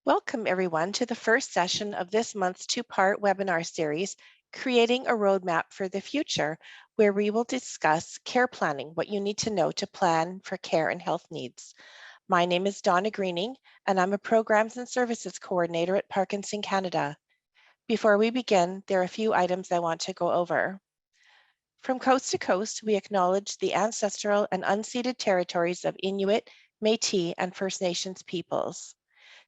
Welcome everyone to the first session of this month's two-part webinar series, Creating a Roadmap for the Future, where we will discuss care planning, what you need to know to plan for care and health needs. My name is Donna Greening, and I'm a Programs and Services Coordinator at Parkinson Canada. Before we begin, there are a few items I want to go over. From coast to coast, we acknowledge the ancestral and unceded territories of Inuit, Métis, and First Nations peoples.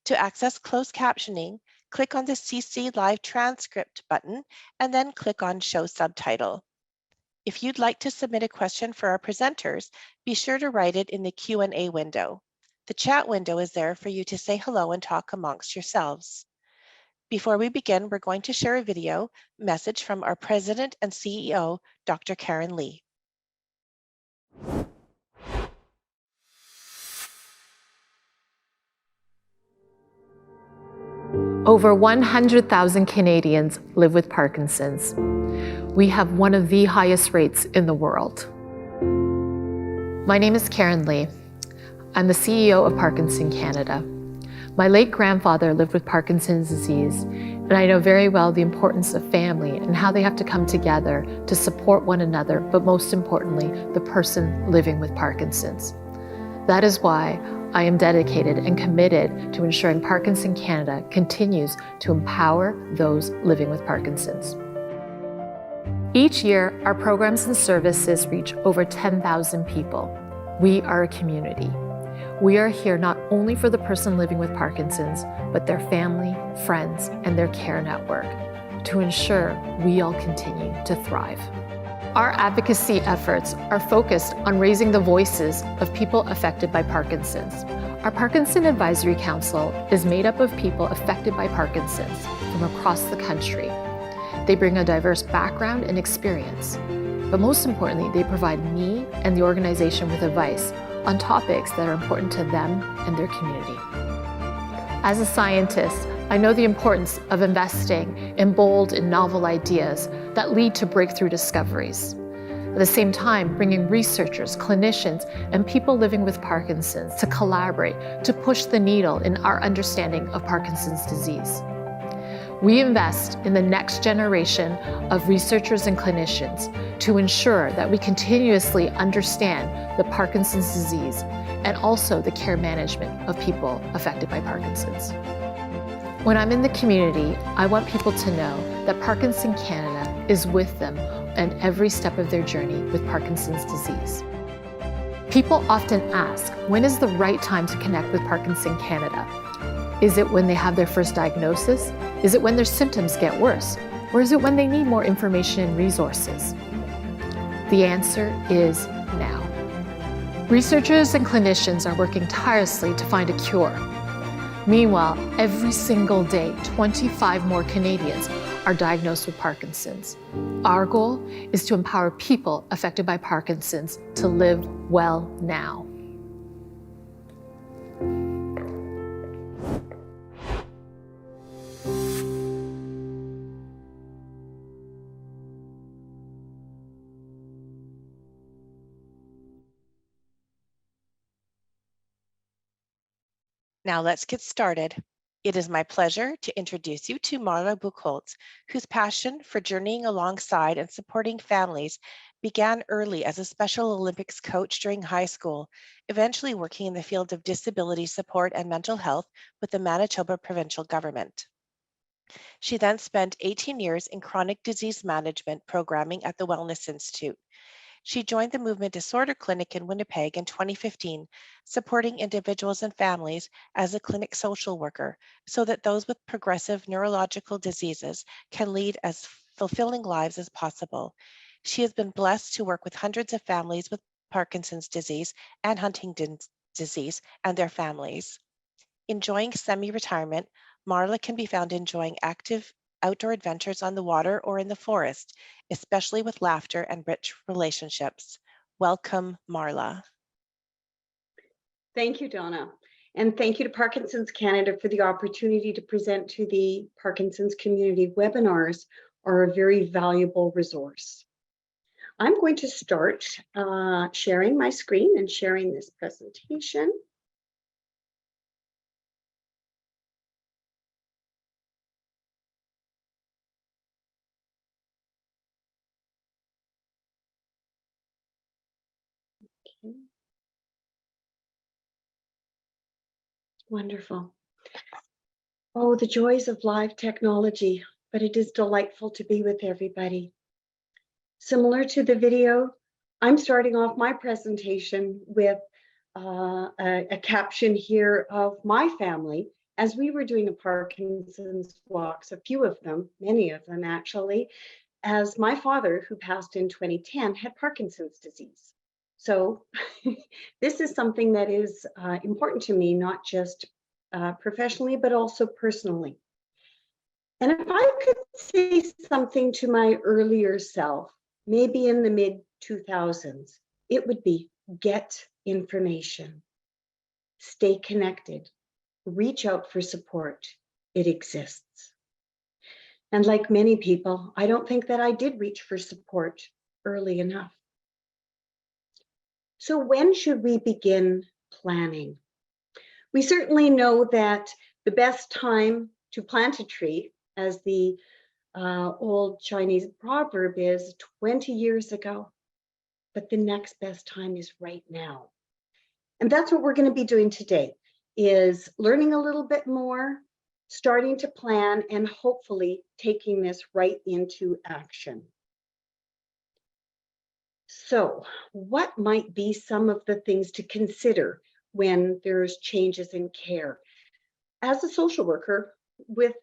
To access closed captioning, click on the CC Live Transcript button and then click on Show Subtitle. If you'd like to submit a question for our presenters, be sure to write it in the Q&A window. The chat window is there for you to say hello and talk amongst yourselves. Before we begin, we're going to share a video message from our President and CEO, Dr. Karen Lee. Over 100,000 Canadians live with Parkinson's. We have one of the highest rates in the world. My name is Karen Lee. I'm the CEO of Parkinson Canada. My late grandfather lived with Parkinson's disease, and I know very well the importance of family and how they have to come together to support one another, but most importantly, the person living with Parkinson's. That is why I am dedicated and committed to ensuring Parkinson Canada continues to empower those living with Parkinson's. Each year, our programs and services reach over 10,000 people. We are a community. We are here not only for the person living with Parkinson's, but their family, friends, and their care network to ensure we all continue to thrive. Our advocacy efforts are focused on raising the voices of people affected by Parkinson's. Our Parkinson Advisory Council is made up of people affected by Parkinson's from across the country. They bring a diverse background and experience, but most importantly, they provide me and the organization with advice on topics that are important to them and their community. As a scientist, I know the importance of investing in bold and novel ideas that lead to breakthrough discoveries. At the same time, bringing researchers, clinicians, and people living with Parkinson's to collaborate to push the needle in our understanding of Parkinson's disease. We invest in the next generation of researchers and clinicians to ensure that we continuously understand the Parkinson's disease and also the care management of people affected by Parkinson's. When I'm in the community, I want people to know that Parkinson Canada is with them in every step of their journey with Parkinson's disease. People often ask, when is the right time to connect with Parkinson Canada? Is it when they have their first diagnosis? Is it when their symptoms get worse? Or is it when they need more information and resources? The answer is now. Researchers and clinicians are working tirelessly to find a cure. Meanwhile, every single day, 25 more Canadians are diagnosed with Parkinson's. Our goal is to empower people affected by Parkinson's to live well now. Now let's get started. It is my pleasure to introduce you to Marla Buchholz, whose passion for journeying alongside and supporting families began early as a Special Olympics coach during high school, eventually working in the field of disability support and mental health with the Manitoba provincial government. She then spent 18 years in chronic disease management programming at the Wellness Institute. She joined the Movement Disorder Clinic in Winnipeg in 2015, supporting individuals and families as a clinic social worker so that those with progressive neurological diseases can lead as fulfilling lives as possible. She has been blessed to work with hundreds of families with Parkinson's disease and Huntington's disease and their families. Enjoying semi-retirement, Marla can be found enjoying active outdoor adventures on the water or in the forest, especially with laughter and rich relationships. Welcome, Marla. Thank you, Donna. And thank you to Parkinson's Canada for the opportunity to present to the Parkinson's community. Webinars are a very valuable resource. I'm going to start sharing my screen and sharing this presentation. Okay. Wonderful. Oh, the joys of live technology, but it is delightful to be with everybody. Similar to the video, I'm starting off my presentation with a caption here of my family as we were doing a Parkinson's walks, a few of them, many of them actually, as my father, who passed in 2010, had Parkinson's disease. So this is something that is important to me, not just professionally, but also personally. And if I could say something to my earlier self, maybe in the mid 2000s, it would be get information, stay connected, reach out for support. It exists. And like many people, I don't think that I did reach for support early enough. So when should we begin planning? We certainly know that the best time to plant a tree, as the old Chinese proverb is, 20 years ago, but the next best time is right now. And that's what we're going to be doing today, is learning a little bit more, starting to plan, and hopefully taking this right into action. So what might be some of the things to consider when there's changes in care? As a social worker with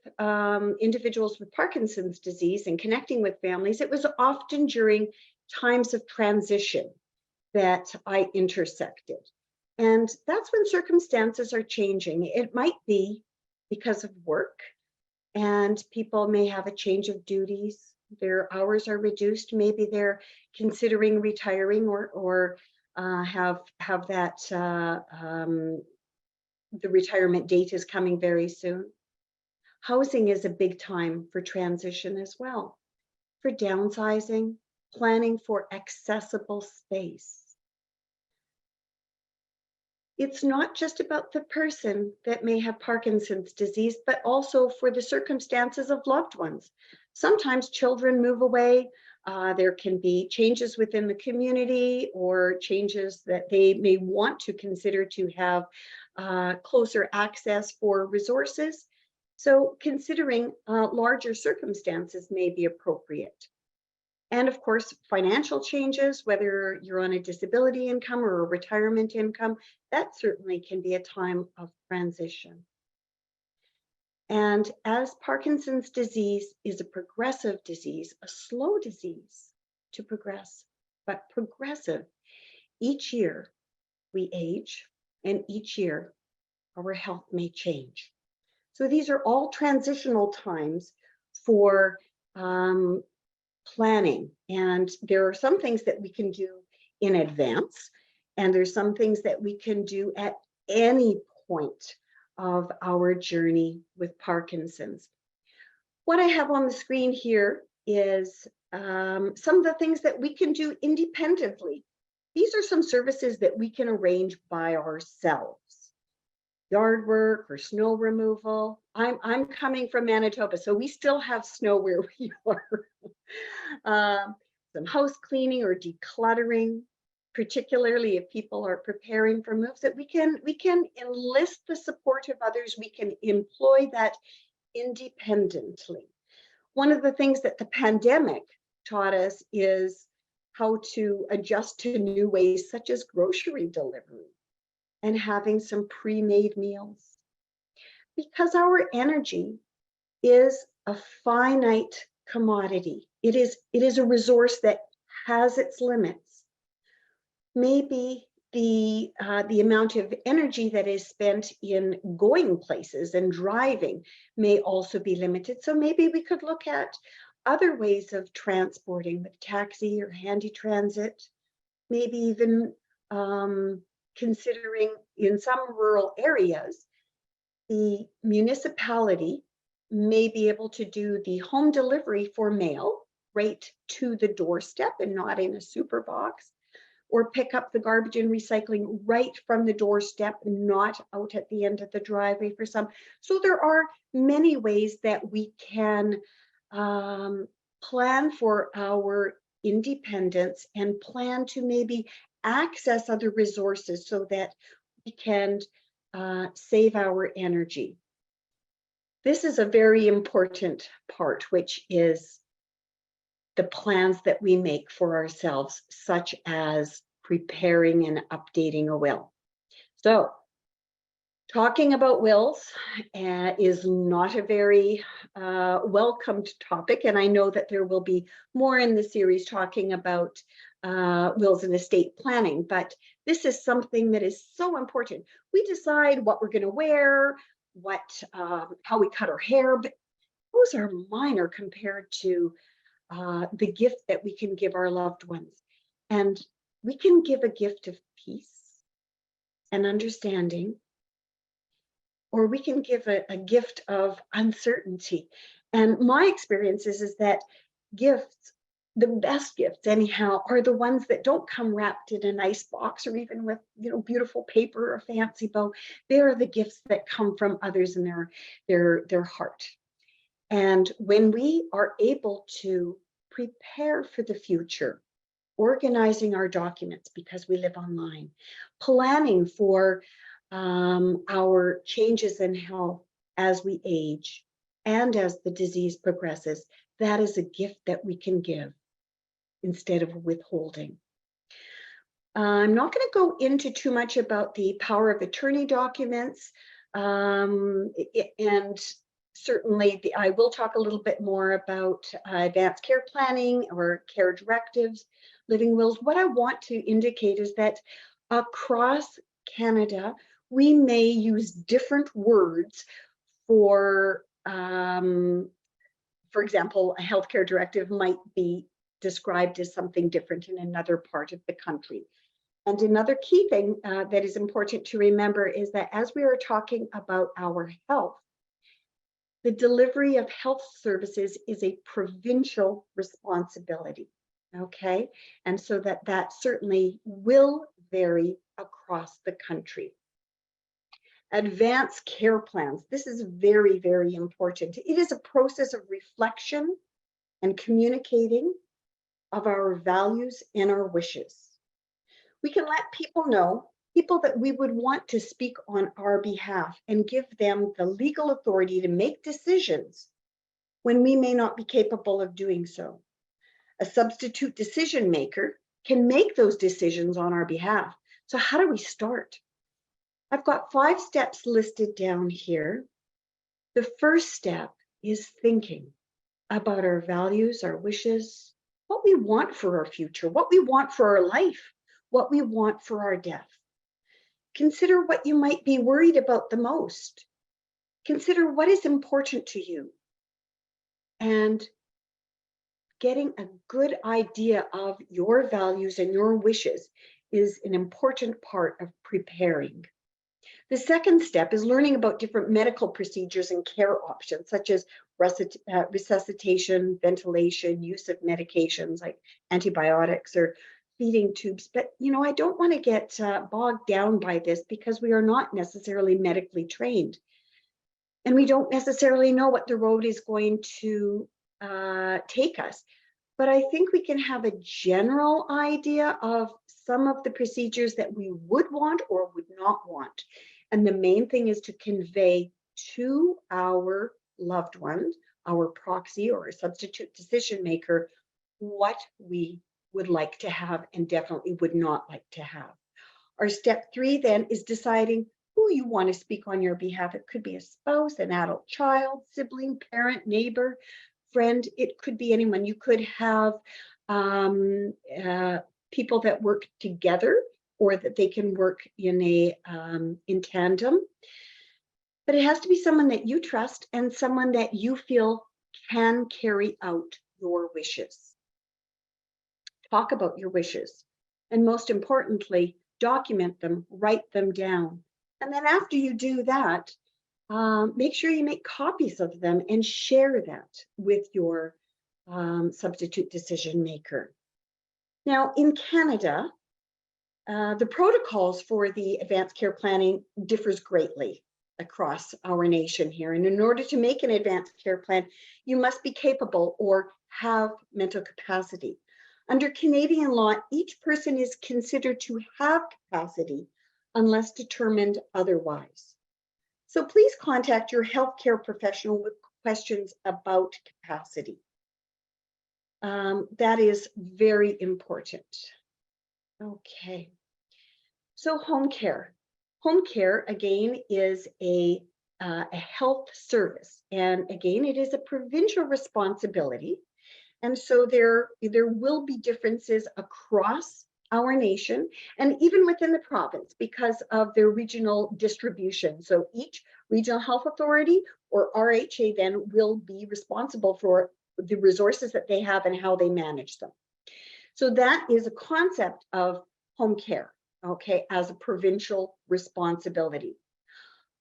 individuals with Parkinson's disease and connecting with families, it was often during times of transition that I intersected. And that's when circumstances are changing. It might be because of work, and people may have a change of duties. Their hours are reduced. Maybe they're considering retiring or have that the retirement date is coming very soon. Housing is a big time for transition as well, for downsizing, planning for accessible space. It's not just about the person that may have Parkinson's disease, but also for the circumstances of loved ones. Sometimes children move away. There can be changes within the community or changes that they may want to consider to have closer access for resources. So considering larger circumstances may be appropriate. And of course, financial changes, whether you're on a disability income or a retirement income, that certainly can be a time of transition. And as Parkinson's disease is a progressive disease, a slow disease to progress, but progressive, each year we age, and each year our health may change. So these are all transitional times for planning. And there are some things that we can do in advance, and there's some things that we can do at any point of our journey with Parkinson's. What I have on the screen here is some of the things that we can do independently. These are some services that we can arrange by ourselves. Yard work or snow removal. I'm coming from Manitoba, so we still have snow where we are. Some house cleaning or decluttering, particularly if people are preparing for moves, that we can enlist the support of others. We can employ that independently. One of the things that the pandemic taught us is how to adjust to new ways, such as grocery delivery and having some pre-made meals. Because our energy is a finite commodity. It is a resource that has its limits. Maybe the amount of energy that is spent in going places and driving may also be limited. So maybe we could look at other ways of transporting with taxi or handy transit, maybe even considering in some rural areas, the municipality may be able to do the home delivery for mail right to the doorstep and not in a super box, or pick up the garbage and recycling right from the doorstep, not out at the end of the driveway for some. So there are many ways that we can plan for our independence and plan to maybe access other resources so that we can save our energy. This is a very important part, which is the plans that we make for ourselves, such as preparing and updating a will. So, talking about wills is not a very welcomed topic, and I know that there will be more in the series talking about wills and estate planning, but this is something that is so important. We decide what we're going to wear, how we cut our hair, but those are minor compared to the gift that we can give our loved ones. And we can give a gift of peace and understanding, or we can give a gift of uncertainty. And my experience is that gifts, the best gifts anyhow, are the ones that don't come wrapped in a nice box or even with, beautiful paper or fancy bow. They're the gifts that come from others in their heart. And when we are able to prepare for the future, organizing our documents because we live online, planning for our changes in health as we age and as the disease progresses, that is a gift that we can give instead of withholding. I'm not going to go into too much about the power of attorney documents, and certainly I will talk a little bit more about advanced care planning or care directives, living wills. What I want to indicate is that across Canada, we may use different words for example, a healthcare directive might be described as something different in another part of the country. And another key thing that is important to remember is that as we are talking about our health, the delivery of health services is a provincial responsibility, okay? And so that certainly will vary across the country. Advanced care plans. This is very, very important. It is a process of reflection and communicating of our values and our wishes. We can let people know, people that we would want to speak on our behalf, and give them the legal authority to make decisions when we may not be capable of doing so. A substitute decision maker can make those decisions on our behalf. So how do we start? I've got 5 steps listed down here. The first step is thinking about our values, our wishes, what we want for our future, what we want for our life, what we want for our death. Consider what you might be worried about the most. Consider what is important to you. And getting a good idea of your values and your wishes is an important part of preparing. The second step is learning about different medical procedures and care options, such as resuscitation, ventilation, use of medications like antibiotics or feeding tubes. But, I don't want to get bogged down by this because we are not necessarily medically trained. And we don't necessarily know what the road is going to take us. But I think we can have a general idea of some of the procedures that we would want or would not want. And the main thing is to convey to our loved ones, our proxy or a substitute decision maker, what we would like to have and definitely would not like to have. Our step 3 then is deciding who you want to speak on your behalf. It could be a spouse, an adult child, sibling, parent, neighbor, friend. It could be anyone. You could have people that work together or that they can work in tandem. But it has to be someone that you trust and someone that you feel can carry out your wishes. Talk about your wishes. And most importantly, document them, write them down. And then after you do that, make sure you make copies of them and share that with your substitute decision maker. Now, in Canada, the protocols for the advanced care planning differs greatly across our nation here. And in order to make an advanced care plan, you must be capable or have mental capacity. Under Canadian law, each person is considered to have capacity unless determined otherwise. So please contact your healthcare professional with questions about capacity. That is very important. Okay. So home care. Home care, again, is a health service. And again, it is a provincial responsibility. And so there will be differences across our nation and even within the province because of their regional distribution. So each regional health authority or RHA then will be responsible for the resources that they have and how they manage them. So that is a concept of home care, okay, as a provincial responsibility.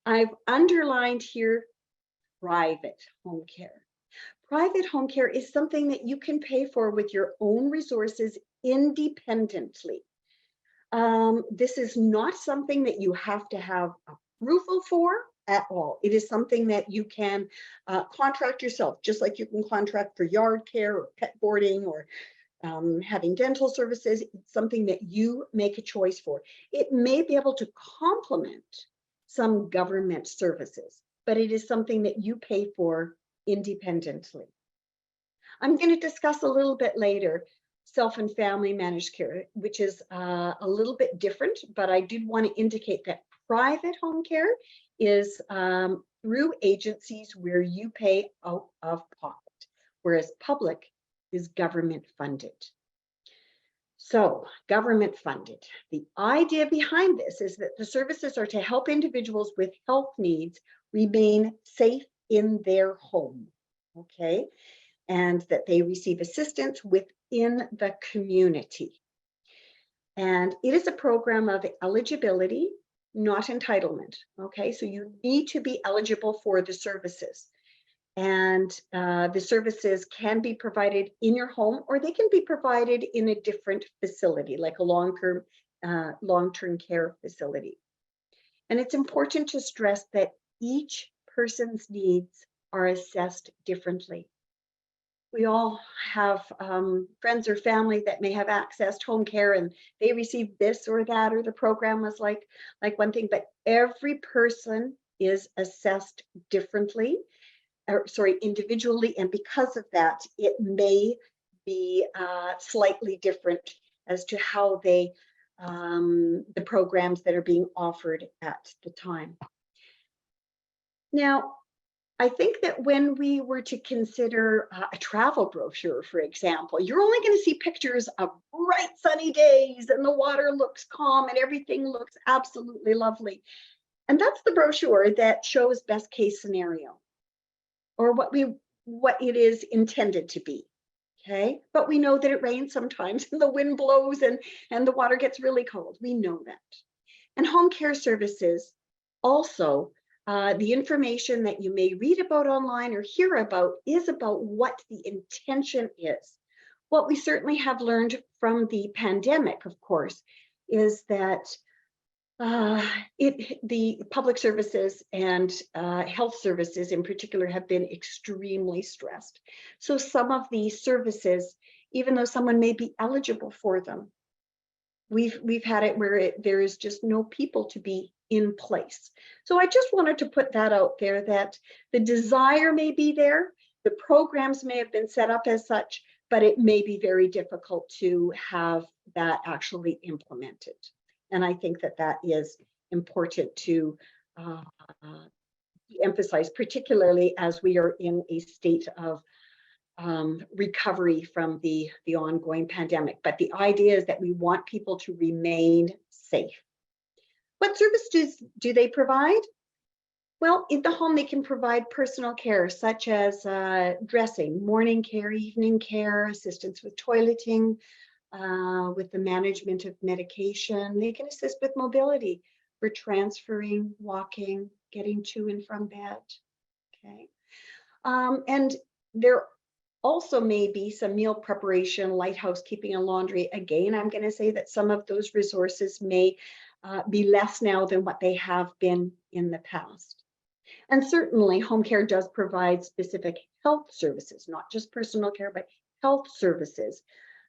I've underlined here private home care. Private home care is something that you can pay for with your own resources independently. This is not something that you have to have approval for at all. It is something that you can contract yourself, just like you can contract for yard care or pet boarding or having dental services. It's something that you make a choice for. It may be able to complement some government services, but it is something that you pay for independently. I'm going to discuss a little bit later self and family managed care, which is a little bit different, but I did want to indicate that private home care is through agencies where you pay out of pocket, whereas public is government funded. So government funded. The idea behind this is that the services are to help individuals with health needs remain safe in their home, okay? And that they receive assistance within the community. And it is a program of eligibility, not entitlement, okay? So you need to be eligible for the services. And the services can be provided in your home or they can be provided in a different facility, like a long-term care facility. And it's important to stress that each person's needs are assessed differently. We all have friends or family that may have accessed home care and they receive this or that, or the program was like one thing, but every person is assessed differently, individually. And because of that, it may be slightly different as to how the programs that are being offered at the time. Now, I think that when we were to consider a travel brochure, for example, you're only going to see pictures of bright sunny days and the water looks calm and everything looks absolutely lovely. And that's the brochure that shows best case scenario or what it is intended to be. Okay, but we know that it rains sometimes and the wind blows and the water gets really cold. We know that. And home care services also, the information that you may read about online or hear about is about what the intention is. What we certainly have learned from the pandemic, of course, is that the public services and health services in particular have been extremely stressed. So some of these services, even though someone may be eligible for them, we've had it where there is just no people to be in place. So I just wanted to put that out there, that the desire may be there, the programs may have been set up as such, but it may be very difficult to have that actually implemented. And I think that that is important to emphasize, particularly as we are in a state of recovery from the ongoing pandemic. But the idea is that we want people to remain safe. What services do they provide? Well, in the home, they can provide personal care, such as dressing, morning care, evening care, assistance with toileting, with the management of medication. They can assist with mobility for transferring, walking, getting to and from bed. Okay. And there also may be some meal preparation, light housekeeping and laundry. Again, I'm going to say that some of those resources may be less now than what they have been in the past. And certainly home care does provide specific health services, not just personal care, but health services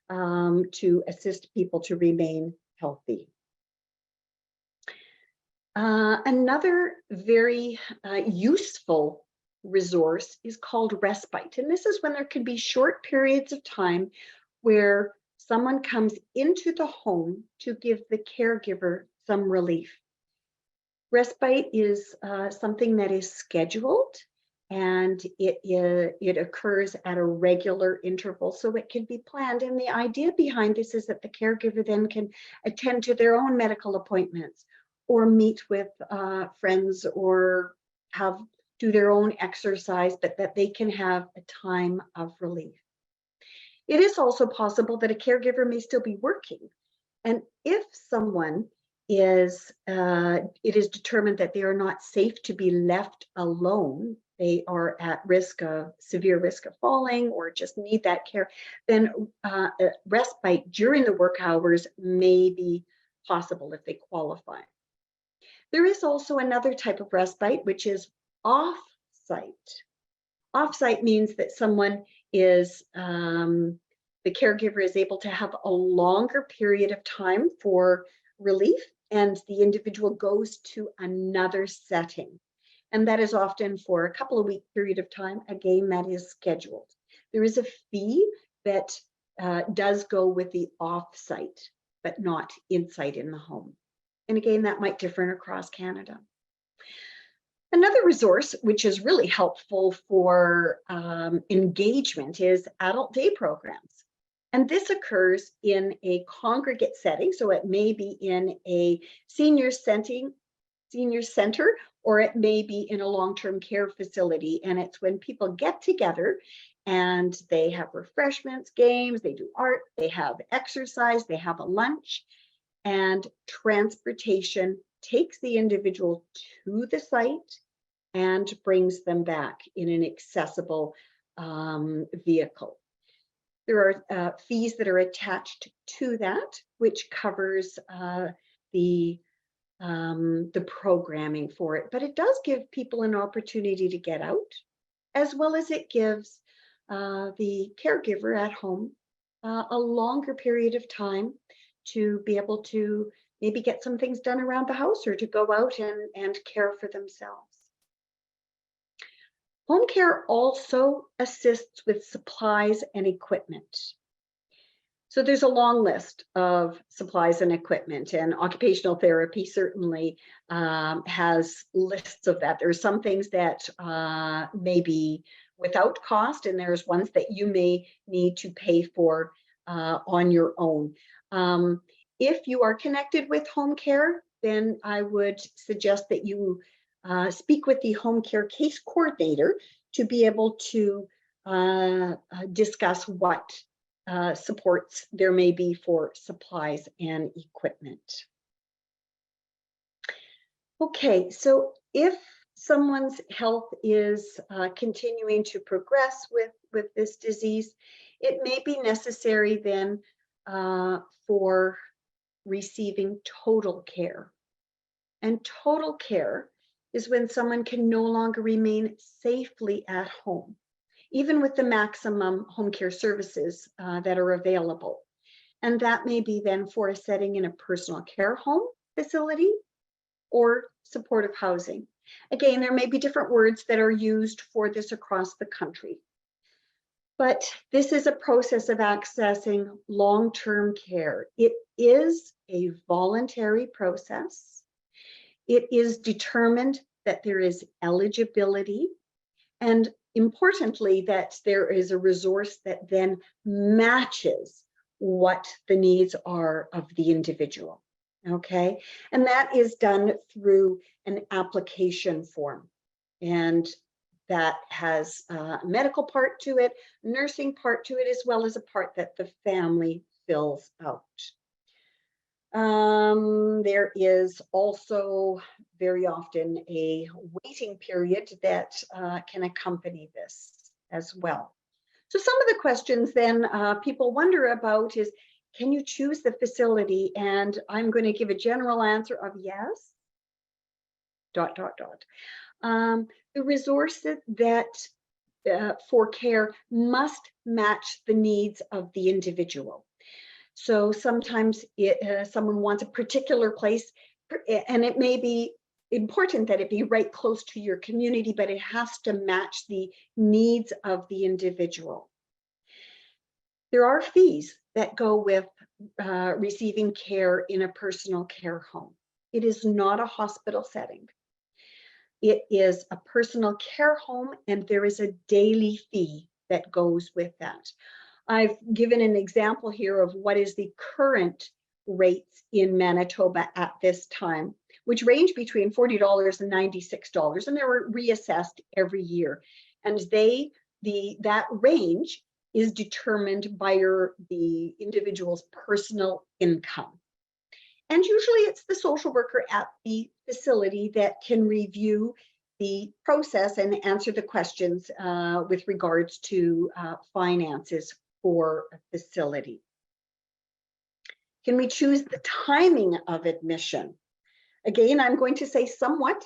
to assist people to remain healthy. Another very useful resource is called respite. And this is when there can be short periods of time where someone comes into the home to give the caregiver some relief. Respite is something that is scheduled, and it occurs at a regular interval, so it can be planned. And the idea behind this is that the caregiver then can attend to their own medical appointments, or meet with friends, or do their own exercise, but that they can have a time of relief. It is also possible that a caregiver may still be working, and if someone it is determined that they are not safe to be left alone, they are at severe risk of falling, or just need that care, then respite during the work hours may be possible if they qualify. There is also another type of respite, which is off-site. Off-site means that someone is, the caregiver is able to have a longer period of time for relief, and the individual goes to another setting. And that is often for a couple of week period of time. Again, that is scheduled. There is a fee that does go with the off-site, but not inside in the home. And again, that might differ across Canada. Another resource which is really helpful for engagement is adult day programs. And this occurs in a congregate setting, so it may be in a senior center, or it may be in a long-term care facility. And it's when people get together and they have refreshments, games, they do art, they have exercise, they have a lunch, and transportation takes the individual to the site and brings them back in an accessible vehicle. There are fees that are attached to that, which covers the programming for it. But it does give people an opportunity to get out, as well as it gives the caregiver at home a longer period of time to be able to maybe get some things done around the house, or to go out and care for themselves. Home care also assists with supplies and equipment. So there's a long list of supplies and equipment, and occupational therapy certainly has lists of that. There are some things that may be without cost, and there's ones that you may need to pay for on your own. If you are connected with home care, then I would suggest that you speak with the home care case coordinator to be able to discuss what supports there may be for supplies and equipment. Okay, so if someone's health is continuing to progress with this disease, it may be necessary then for receiving total care. And total care is when someone can no longer remain safely at home, even with the maximum home care services that are available. And that may be then for a setting in a personal care home facility or supportive housing. Again, there may be different words that are used for this across the country. But this is a process of accessing long-term care. It is a voluntary process. It is determined that there is eligibility, and importantly, that there is a resource that then matches what the needs are of the individual. Okay, and that is done through an application form, and that has a medical part to it, nursing part to it, as well as a part that the family fills out. There is also very often a waiting period that can accompany this as well. So some of the questions then people wonder about is, can you choose the facility? And I'm going to give a general answer of yes, ... The resources that for care must match the needs of the individual. So sometimes someone wants a particular place, and it may be important that it be right close to your community, but it has to match the needs of the individual. There are fees that go with receiving care in a personal care home. It is not a hospital setting. It is a personal care home, and there is a daily fee that goes with that. I've given an example here of what is the current rates in Manitoba at this time, which range between $40 and $96, and they were reassessed every year. And that range is determined by the individual's personal income. And usually it's the social worker at the facility that can review the process and answer the questions with regards to finances for a facility. Can we choose the timing of admission? Again, I'm going to say somewhat.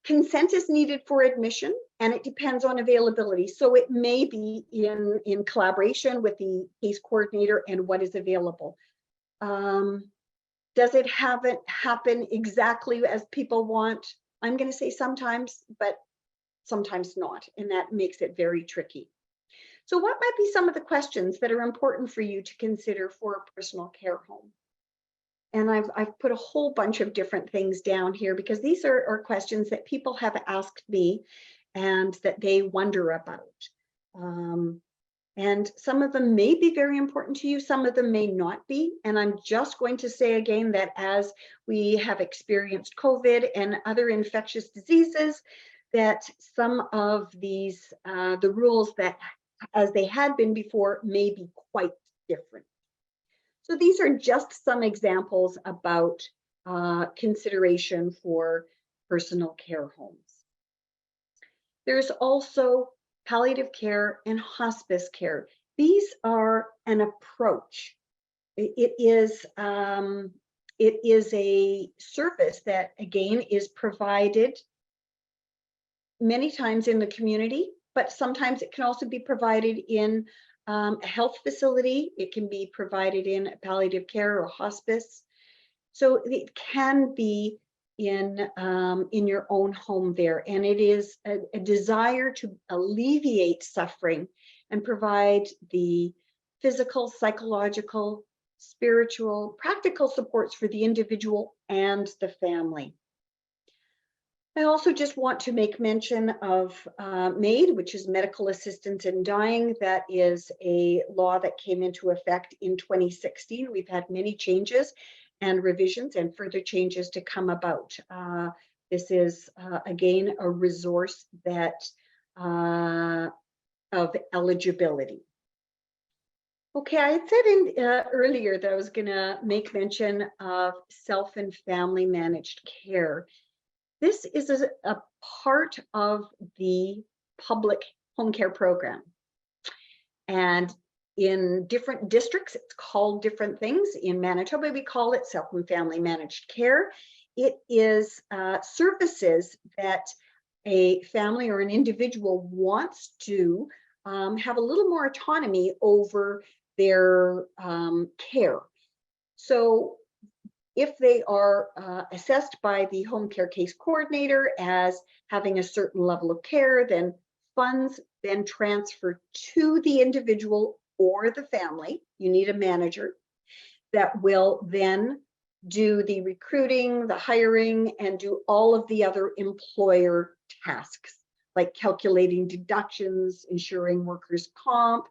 Consent is needed for admission, and it depends on availability. So it may be in collaboration with the case coordinator and what is available. Does it happen exactly as people want? I'm going to say sometimes, but sometimes not, and that makes it very tricky. So what might be some of the questions that are important for you to consider for a personal care home? And I've put a whole bunch of different things down here because these are questions that people have asked me and that they wonder about. And some of them may be very important to you, some of them may not be. And I'm just going to say again that as we have experienced COVID and other infectious diseases, that some of these, the rules that as they had been before may be quite different. So these are just some examples about consideration for personal care homes. There's also palliative care and hospice care. These are an approach. It is a service that, again, is provided many times in the community, but sometimes it can also be provided in a health facility. It can be provided in palliative care or hospice. So it can be in your own home there. And it is a desire to alleviate suffering and provide the physical, psychological, spiritual, practical supports for the individual and the family. I also just want to make mention of MAID, which is Medical Assistance in Dying. That is a law that came into effect in 2016. We've had many changes and revisions and further changes to come about. This is, again, a resource that of eligibility. Okay, I had said earlier that I was going to make mention of self and family managed care. This is a part of the public home care program. And in different districts, it's called different things. In Manitoba, we call it self and family managed care. It is services that a family or an individual wants to have a little more autonomy over their care. So if they are assessed by the home care case coordinator as having a certain level of care, then funds then transfer to the individual or the family. You need a manager that will then do the recruiting, the hiring, and do all of the other employer tasks, like calculating deductions, ensuring workers' comp.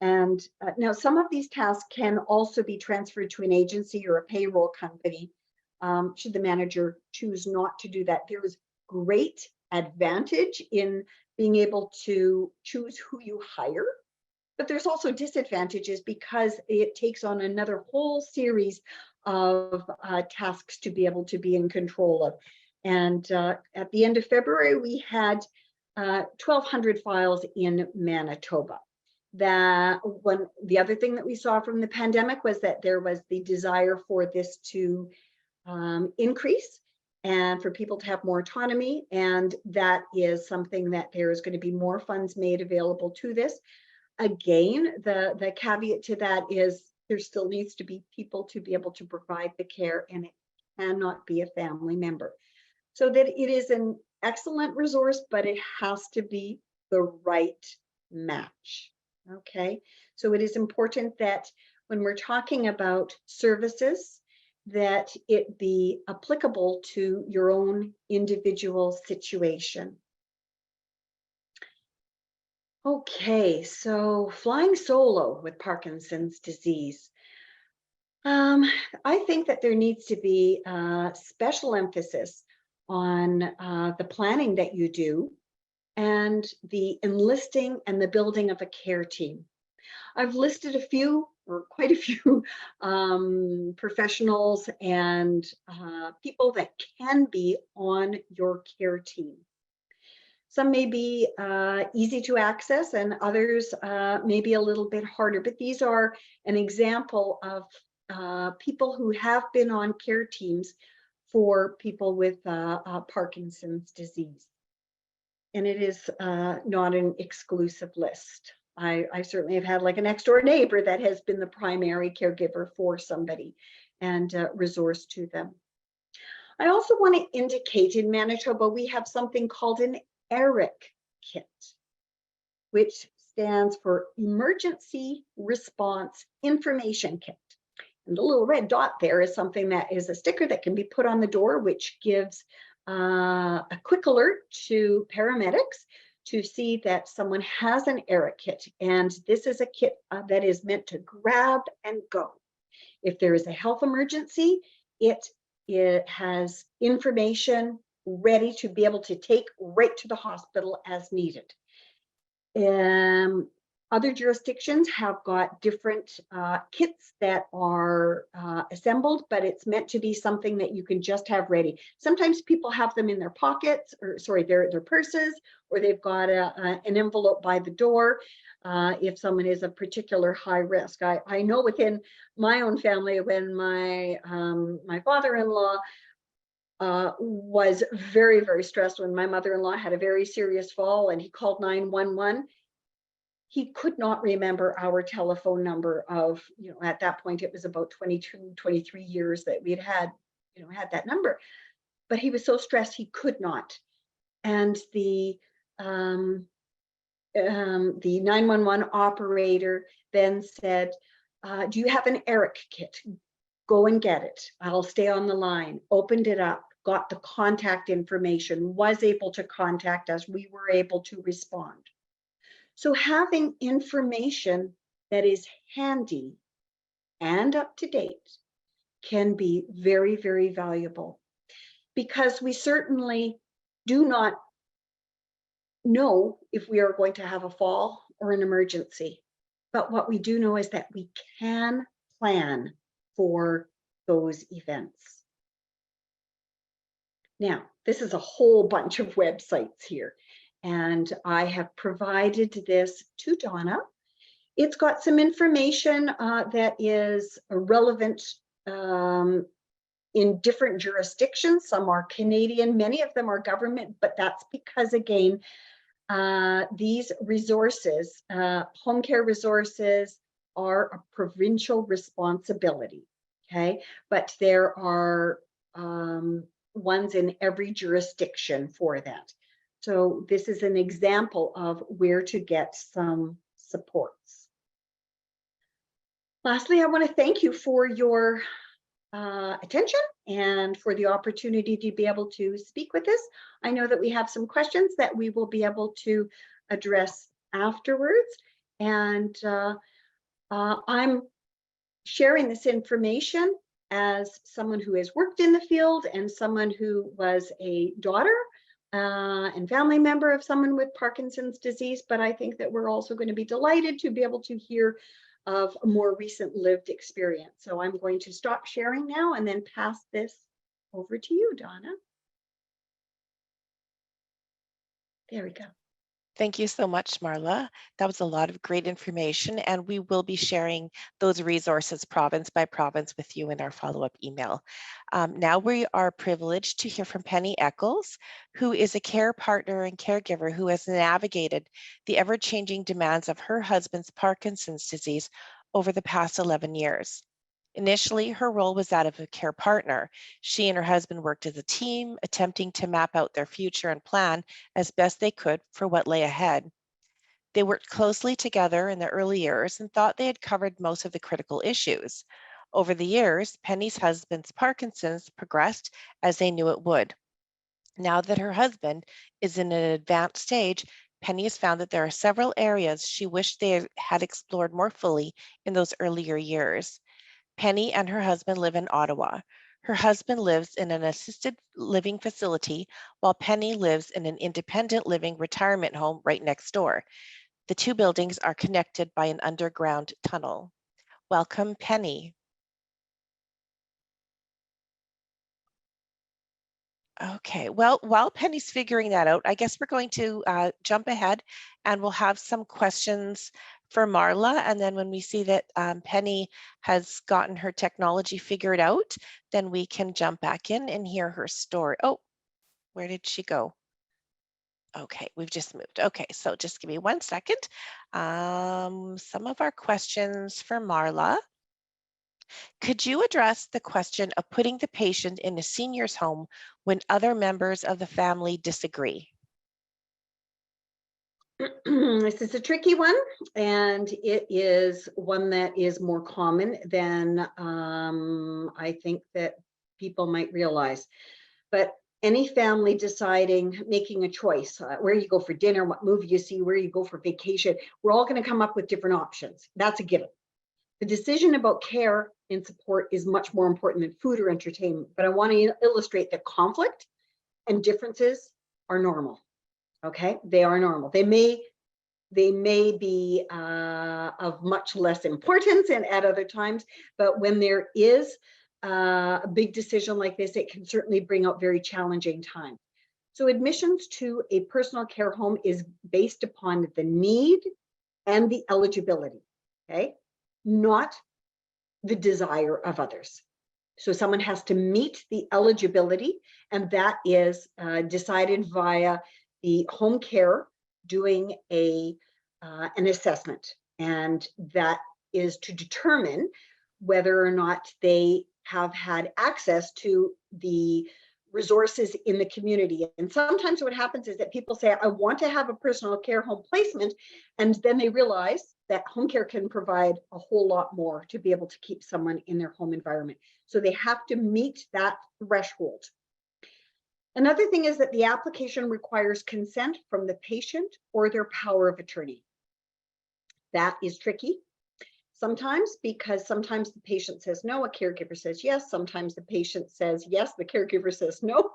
And now some of these tasks can also be transferred to an agency or a payroll company should the manager choose not to do that. There is great advantage in being able to choose who you hire, but there's also disadvantages because it takes on another whole series of tasks to be able to be in control of. And at the end of February, we had 1,200 files in Manitoba. The other thing that we saw from the pandemic was that there was the desire for this to increase and for people to have more autonomy. And that is something that there is going to be more funds made available to this. Again, the caveat to that is there still needs to be people to be able to provide the care, and it cannot be a family member. So that it is an excellent resource, but it has to be the right match. Okay, so it is important that when we're talking about services, that it be applicable to your own individual situation. Okay, so flying solo with Parkinson's disease. I think that there needs to be special emphasis on the planning that you do and the enlisting and the building of a care team. I've listed a few, or quite a few, professionals and people that can be on your care team. Some may be easy to access and others may be a little bit harder, but these are an example of people who have been on care teams for people with Parkinson's disease. And it is not an exclusive list. I certainly have had like a next door neighbor that has been the primary caregiver for somebody and resource to them. I also want to indicate in Manitoba, we have something called an ERIC kit, which stands for Emergency Response Information Kit. And the little red dot there is something that is a sticker that can be put on the door, which gives a quick alert to paramedics to see that someone has an ERIC kit. And this is a kit that is meant to grab and go. If there is a health emergency, it has information ready to be able to take right to the hospital as needed. Other jurisdictions have got different kits that are assembled, but it's meant to be something that you can just have ready. Sometimes people have them in their pockets, or sorry, their purses, or they've got an envelope by the door if someone is a particular high risk. I know within my own family, when my father-in-law was very, very stressed when my mother-in-law had a very serious fall and he called 911. He could not remember our telephone number of, at that point, it was about 22, 23 years that we had that number. But he was so stressed, he could not. And the 911 operator then said, do you have an ERIC kit? Go and get it. I'll stay on the line. Opened it up, got the contact information, was able to contact us. We were able to respond. So having information that is handy and up to date can be very, very valuable, because we certainly do not know if we are going to have a fall or an emergency. But what we do know is that we can plan for those events. Now, this is a whole bunch of websites here, and I have provided this to Donna. It's got some information that is relevant in different jurisdictions. Some are Canadian, many of them are government, but that's because, again, these resources, home care resources, are a provincial responsibility, okay? But there are ones in every jurisdiction for that. So this is an example of where to get some supports. Lastly, I want to thank you for your attention and for the opportunity to be able to speak with us. I know that we have some questions that we will be able to address afterwards. And I'm sharing this information as someone who has worked in the field and someone who was a daughter and family member of someone with Parkinson's disease. But I think that we're also going to be delighted to be able to hear of a more recent lived experience. So I'm going to stop sharing now and then pass this over to you, Donna. There we go. Thank you so much, Marla. That was a lot of great information, and we will be sharing those resources province by province with you in our follow-up email. Now we are privileged to hear from Penny Eccles, who is a care partner and caregiver who has navigated the ever-changing demands of her husband's Parkinson's disease over the past 11 years. Initially, her role was that of a care partner. She and her husband worked as a team, attempting to map out their future and plan as best they could for what lay ahead. They worked closely together in the early years and thought they had covered most of the critical issues. Over the years, Penny's husband's Parkinson's progressed as they knew it would. Now that her husband is in an advanced stage, Penny has found that there are several areas she wished they had explored more fully in those earlier years. Penny and her husband live in Ottawa. Her husband lives in an assisted living facility, while Penny lives in an independent living retirement home right next door. The two buildings are connected by an underground tunnel. Welcome, Penny. Okay, well, while Penny's figuring that out, I guess we're going to jump ahead and we'll have some questions for Marla. And then when we see that Penny has gotten her technology figured out, then we can jump back in and hear her story. Oh, where did she go? Okay, we've just moved. Okay, so just give me 1 second. Some of our questions for Marla. Could you address the question of putting the patient in a senior's home when other members of the family disagree? This is a tricky one, and it is one that is more common than I think that people might realize. But any family deciding, making a choice, where you go for dinner, what movie you see, where you go for vacation, we're all going to come up with different options. That's a given. The decision about care and support is much more important than food or entertainment. But I want to illustrate that conflict and differences are normal. Okay, they are normal. They may be of much less importance and at other times, but when there is a big decision like this, it can certainly bring up very challenging times. So admissions to a personal care home is based upon the need and the eligibility, okay? Not the desire of others. So someone has to meet the eligibility, and that is decided via the home care doing an assessment, and that is to determine whether or not they have had access to the resources in the community. And sometimes what happens is that people say, I want to have a personal care home placement, and then they realize that home care can provide a whole lot more to be able to keep someone in their home environment. So they have to meet that threshold. Another thing is that the application requires consent from the patient or their power of attorney. That is tricky sometimes, because sometimes the patient says no, a caregiver says yes, sometimes the patient says yes, the caregiver says no.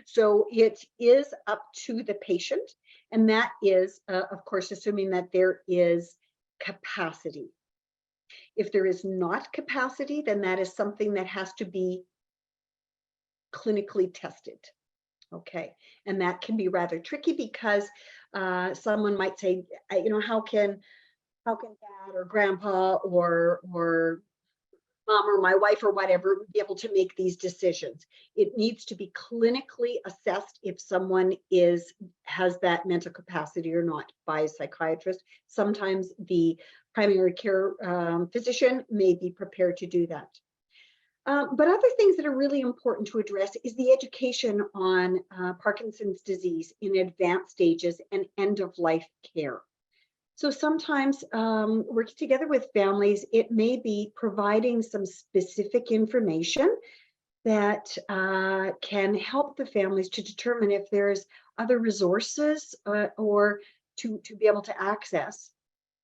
So it is up to the patient, and that is, of course, assuming that there is capacity. If there is not capacity, then that is something that has to be clinically tested. Okay, and that can be rather tricky because someone might say, how can dad or grandpa or mom or my wife or whatever be able to make these decisions? It needs to be clinically assessed if someone has that mental capacity or not by a psychiatrist. Sometimes the primary care physician may be prepared to do that. But other things that are really important to address is the education on Parkinson's disease in advanced stages and end-of-life care. So sometimes working together with families, it may be providing some specific information that can help the families to determine if there's other resources or to be able to access.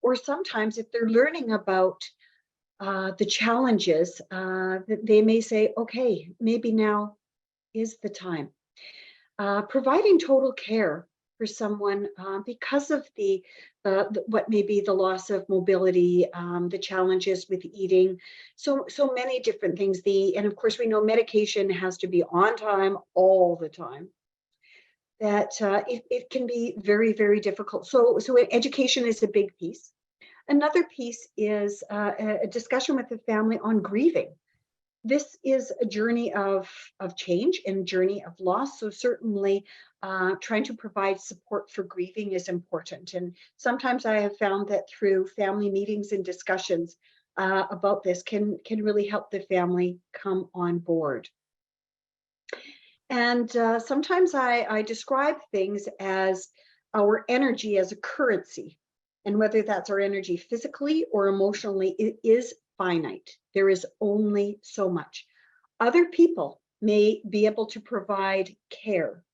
Or sometimes if they're learning about the challenges, that they may say, okay, maybe now is the time. Providing total care for someone because of the what may be the loss of mobility, the challenges with eating, so many different things. And of course we know medication has to be on time all the time. That it can be very, very difficult. So education is a big piece. Another piece is a discussion with the family on grieving. This is a journey of change and journey of loss. So certainly trying to provide support for grieving is important. And sometimes I have found that through family meetings and discussions, about this can really help the family come on board. And sometimes I describe things as our energy as a currency. And whether that's our energy physically or emotionally, it is finite. There is only so much. Other people may be able to provide care,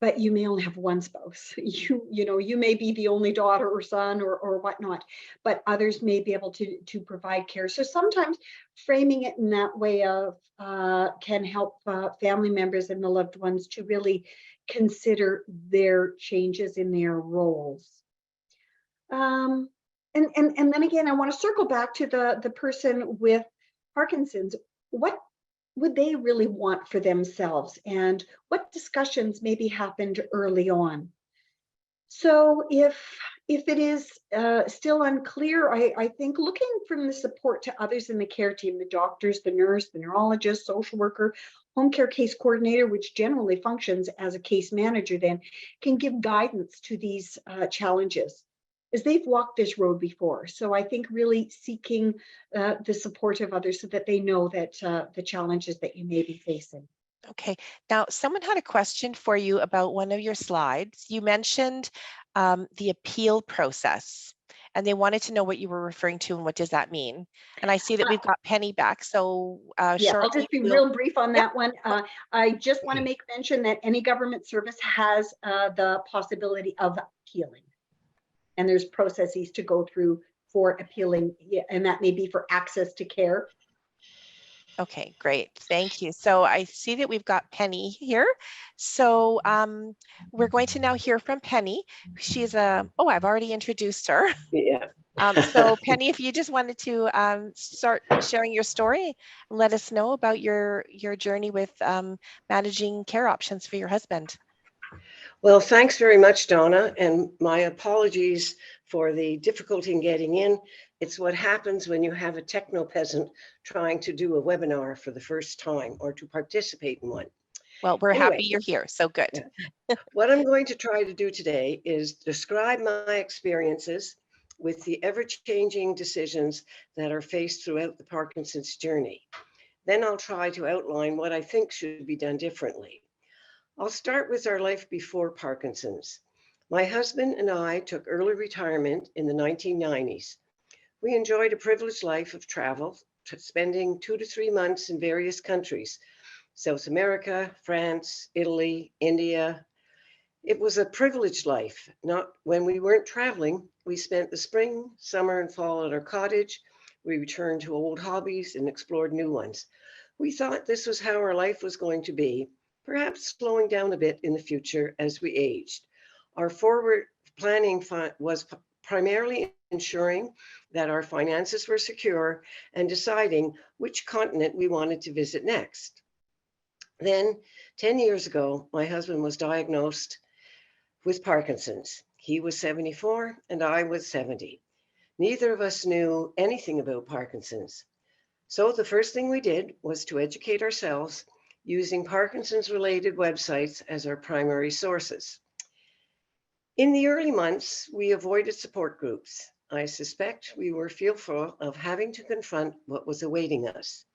but you may only have one spouse. You may be the only daughter or son or whatnot, but others may be able to provide care. So sometimes framing it in that way of can help family members and the loved ones to really consider their changes in their roles. And then again, I want to circle back to the person with Parkinson's. What would they really want for themselves, and what discussions maybe happened early on? So if it is still unclear, I think looking from the support to others in the care team, the doctors, the nurse, the neurologist, social worker, home care case coordinator, which generally functions as a case manager, then can give guidance to these challenges, as they've walked this road before. So I think really seeking the support of others so that they know that the challenges that you may be facing. Okay, now someone had a question for you about one of your slides. You mentioned the appeal process, and they wanted to know what you were referring to and what does that mean. And I see that we've got Penny back, so Yeah, I'll shortly just be we'll. real brief on Yep. that one. I just want to make mention that any government service has the possibility of appealing. And there's processes to go through for appealing, and that may be for access to care. Okay, great. Thank you. So I see that we've got Penny here. So we're going to now hear from Penny. She's oh, I've already introduced her. Yeah. So Penny, if you just wanted to start sharing your story, let us know about your journey with managing care options for your husband. Well, thanks very much, Donna, and my apologies for the difficulty in getting in. It's what happens when you have a techno peasant trying to do a webinar for the first time or to participate in one. Well, we're Anyway, happy you're here, so good. Yeah. What I'm going to try to do today is describe my experiences with the ever-changing decisions that are faced throughout the Parkinson's journey. Then I'll try to outline what I think should be done differently. I'll start with our life before Parkinson's. My husband and I took early retirement in the 1990s. We enjoyed a privileged life of travel, spending 2 to 3 months in various countries, South America, France, Italy, India. It was a privileged life. Not when we weren't traveling, we spent the spring, summer, and fall at our cottage. We returned to old hobbies and explored new ones. We thought this was how our life was going to be, perhaps slowing down a bit in the future as we aged. Our forward planning was primarily ensuring that our finances were secure and deciding which continent we wanted to visit next. Then, 10 years ago, my husband was diagnosed with Parkinson's. He was 74 and I was 70. Neither of us knew anything about Parkinson's. So the first thing we did was to educate ourselves using Parkinson's-related websites as our primary sources. In the early months, we avoided support groups. I suspect we were fearful of having to confront what was awaiting us.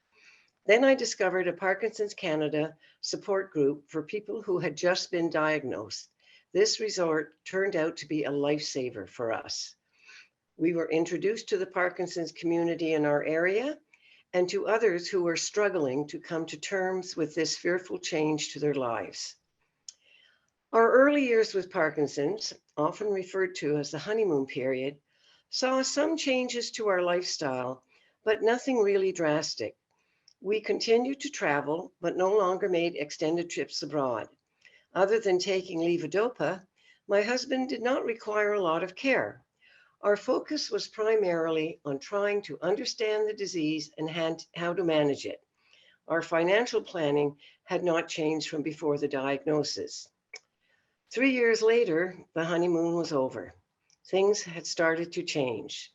Then I discovered a Parkinson's Canada support group for people who had just been diagnosed. This resort turned out to be a lifesaver for us. We were introduced to the Parkinson's community in our area and to others who were struggling to come to terms with this fearful change to their lives. Our early years with Parkinson's, often referred to as the honeymoon period, saw some changes to our lifestyle, but nothing really drastic. We continued to travel, but no longer made extended trips abroad. Other than taking levodopa, my husband did not require a lot of care. Our focus was primarily on trying to understand the disease and how to manage it. Our financial planning had not changed from before the diagnosis. 3 years later, the honeymoon was over. Things had started to change.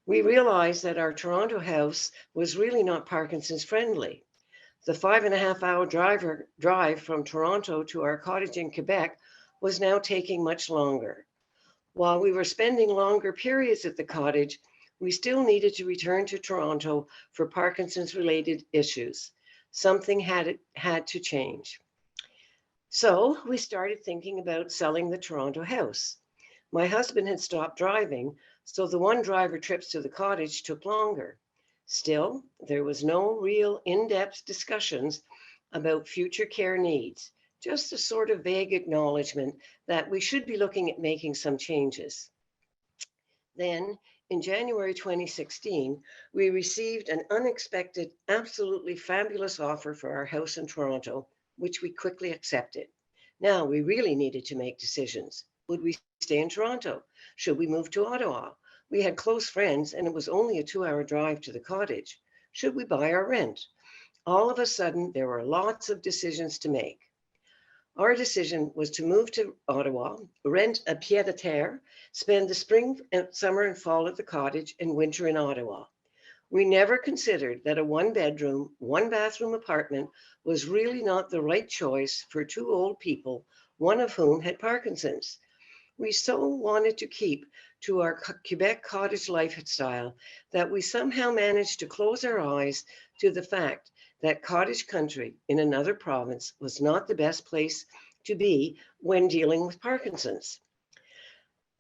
We realized that our Toronto house was really not Parkinson's friendly. The 5.5-hour drive from Toronto to our cottage in Quebec was now taking much longer. While we were spending longer periods at the cottage, we still needed to return to Toronto for Parkinson's-related issues. Something had to change. So we started thinking about selling the Toronto house. My husband had stopped driving, so the one driver trips to the cottage took longer. Still, there was no real in-depth discussions about future care needs, just a sort of vague acknowledgement that we should be looking at making some changes. Then, in January 2016, we received an unexpected, absolutely fabulous offer for our house in Toronto, which we quickly accepted. Now we really needed to make decisions. Would we stay in Toronto? Should we move to Ottawa? We had close friends and it was only a 2-hour drive to the cottage. Should we buy or rent? All of a sudden, there were lots of decisions to make. Our decision was to move to Ottawa, rent a pied-à-terre, spend the spring, summer, and fall at the cottage, and winter in Ottawa. We never considered that a 1-bedroom, 1-bathroom apartment was really not the right choice for 2 old people, one of whom had Parkinson's. We so wanted to keep to our Quebec cottage lifestyle that we somehow managed to close our eyes to the fact that cottage country in another province was not the best place to be when dealing with Parkinson's.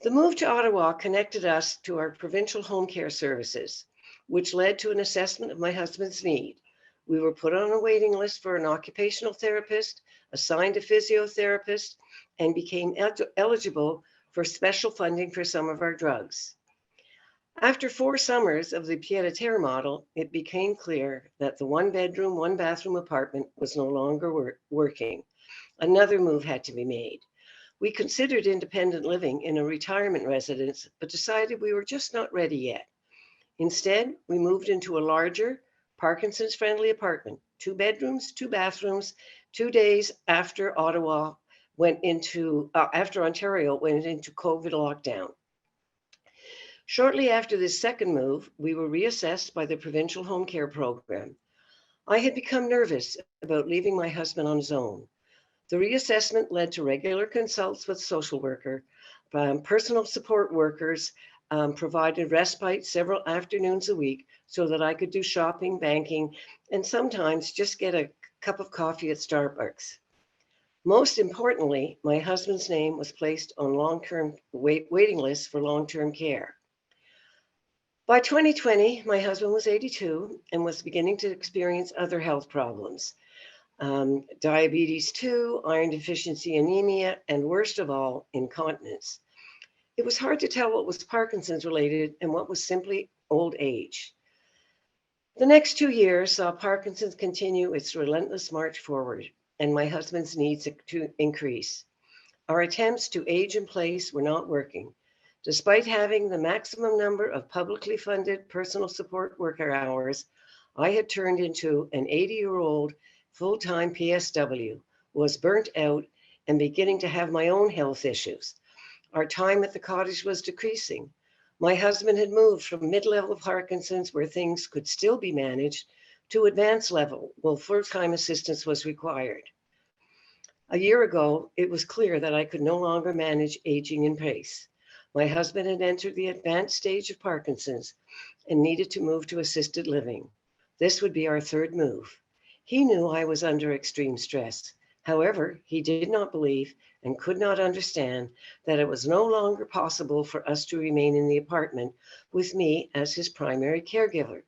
The move to Ottawa connected us to our provincial home care services, which led to an assessment of my husband's need. We were put on a waiting list for an occupational therapist, assigned a physiotherapist, and became eligible for special funding for some of our drugs. After 4 summers of the pied-à-terre model, it became clear that the 1-bedroom, 1-bathroom apartment was no longer working. Another move had to be made. We considered independent living in a retirement residence, but decided we were just not ready yet. Instead, we moved into a larger, Parkinson's-friendly apartment, 2 bedrooms, 2 bathrooms, 2 days after Ontario went into COVID lockdown. Shortly after this second move, we were reassessed by the provincial home care program. I had become nervous about leaving my husband on his own. The reassessment led to regular consults with social worker, personal support workers, provided respite several afternoons a week so that I could do shopping, banking, and sometimes just get a cup of coffee at Starbucks. Most importantly, my husband's name was placed on long-term waiting lists for long-term care. By 2020, my husband was 82 and was beginning to experience other health problems. Diabetes 2, iron deficiency anemia, and worst of all, incontinence. It was hard to tell what was Parkinson's related and what was simply old age. The next 2 years saw Parkinson's continue its relentless march forward and my husband's needs to increase. Our attempts to age in place were not working. Despite having the maximum number of publicly funded personal support worker hours, I had turned into an 80-year-old full-time PSW, was burnt out and beginning to have my own health issues. Our time at the cottage was decreasing. My husband had moved from mid-level Parkinson's, where things could still be managed, to advanced level, where full-time assistance was required. A year ago, it was clear that I could no longer manage aging in place. My husband had entered the advanced stage of Parkinson's and needed to move to assisted living. This would be our third move. He knew I was under extreme stress. However, he did not believe and could not understand that it was no longer possible for us to remain in the apartment with me as his primary caregiver.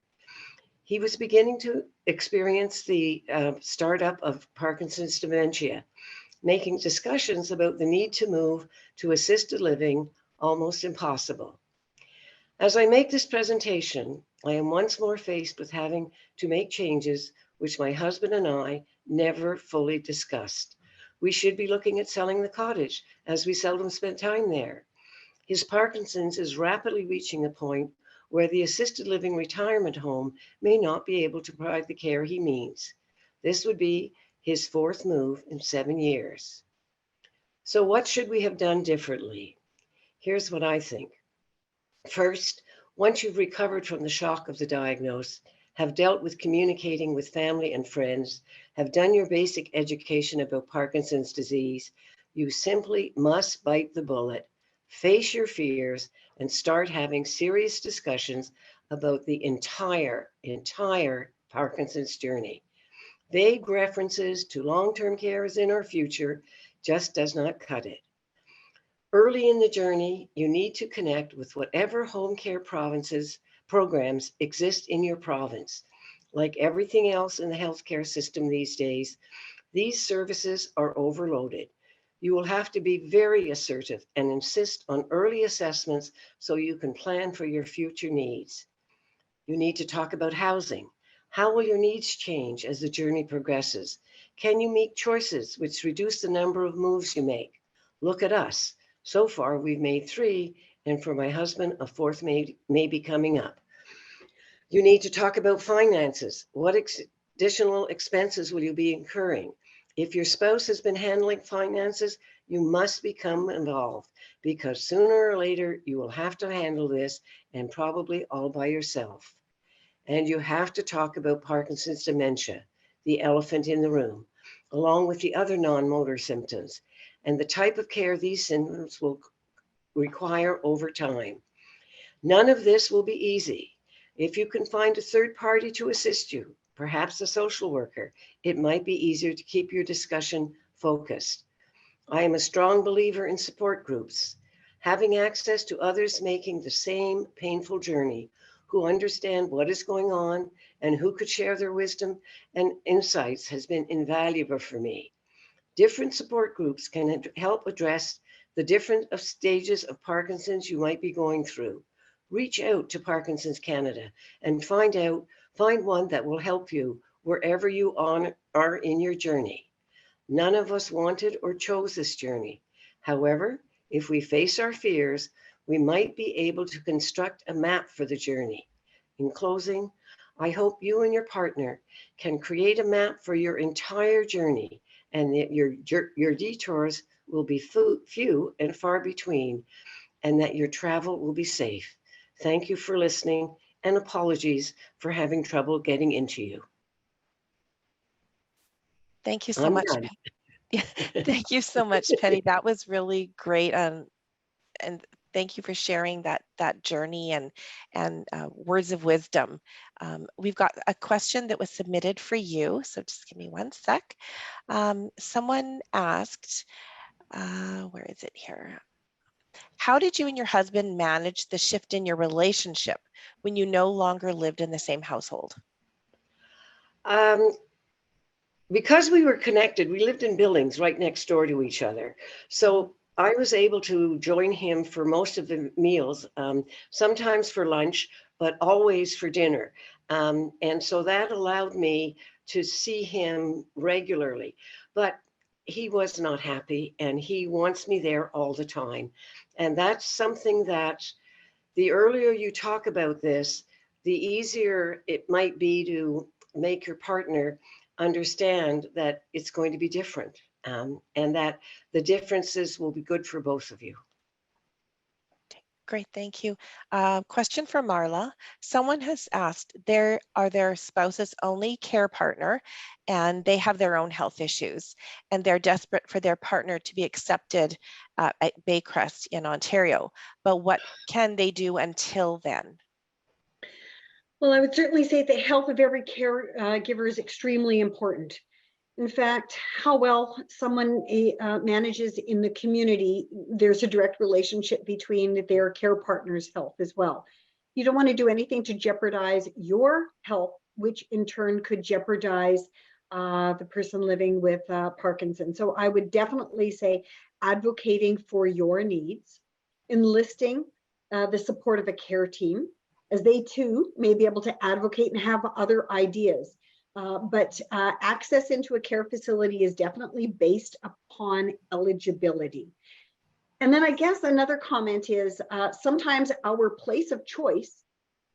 He was beginning to experience the startup of Parkinson's dementia, making discussions about the need to move to assisted living almost impossible. As I make this presentation, I am once more faced with having to make changes which my husband and I never fully discussed. We should be looking at selling the cottage, as we seldom spend time there. His Parkinson's is rapidly reaching a point where the assisted living retirement home may not be able to provide the care he needs. This would be his 4th move in 7 years. So what should we have done differently? Here's what I think. First, once you've recovered from the shock of the diagnosis, have dealt with communicating with family and friends, have done your basic education about Parkinson's disease, you simply must bite the bullet, face your fears, and start having serious discussions about the entire Parkinson's journey. Vague references to long-term care as in our future just does not cut it. Early in the journey, you need to connect with whatever home care programs exist in your province. Like everything else in the healthcare system these days, these services are overloaded. You will have to be very assertive and insist on early assessments so you can plan for your future needs. You need to talk about housing. How will your needs change as the journey progresses? Can you make choices which reduce the number of moves you make? Look at us. So far, we've made 3, and for my husband, a 4th may be coming up. You need to talk about finances. What additional expenses will you be incurring? If your spouse has been handling finances, you must become involved, because sooner or later you will have to handle this, and probably all by yourself. And you have to talk about Parkinson's dementia, the elephant in the room, along with the other non-motor symptoms, and the type of care these symptoms will require over time. None of this will be easy. If you can find a third party to assist you, perhaps a social worker, it might be easier to keep your discussion focused. I am a strong believer in support groups. Having access to others making the same painful journey, who understand what is going on and who could share their wisdom and insights, has been invaluable for me. Different support groups can help address the different stages of Parkinson's you might be going through. Reach out to Parkinson's Canada and find one that will help you wherever you are in your journey. None of us wanted or chose this journey. However, if we face our fears, we might be able to construct a map for the journey. In closing, I hope you and your partner can create a map for your entire journey, and that your detours will be few and far between, and that your travel will be safe. Thank you for listening, and apologies for having trouble getting into you. Thank you so I'm much. done. Thank you so much, Penny. That was really great. And thank you for sharing that journey and words of wisdom. We've got a question that was submitted for you, so just give me one sec. Someone asked, where is it here? How did you and your husband manage the shift in your relationship when you no longer lived in the same household? Because we were connected, we lived in buildings right next door to each other. So I was able to join him for most of the meals, sometimes for lunch, but always for dinner. And so that allowed me to see him regularly. But he was not happy, and he wants me there all the time. And that's something that the earlier you talk about this, the easier it might be to make your partner understand that it's going to be different, and that the differences will be good for both of you. Great, thank you. Question for Marla. Someone has asked, are their spouse's only care partner, and they have their own health issues, and they're desperate for their partner to be accepted at Baycrest in Ontario. But what can they do until then? Well, I would certainly say the health of every caregiver is extremely important. In fact, how well someone manages in the community, there's a direct relationship between their care partner's health as well. You don't want to do anything to jeopardize your health, which in turn could jeopardize the person living with Parkinson's. So I would definitely say advocating for your needs, enlisting the support of a care team, as they too may be able to advocate and have other ideas. But access into a care facility is definitely based upon eligibility. And then I guess another comment is sometimes our place of choice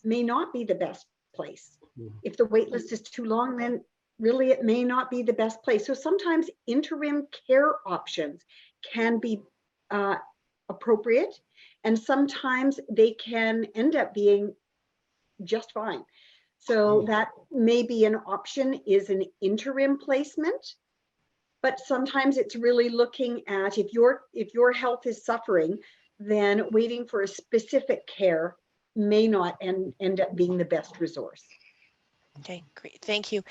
may not be the best place. If the wait list is too long, then really it may not be the best place. So sometimes interim care options can be appropriate, and sometimes they can end up being just fine. So that may be an option, is an interim placement, but sometimes it's really looking at if your health is suffering, then waiting for a specific care may not end up being the best resource. Okay, great. Thank you.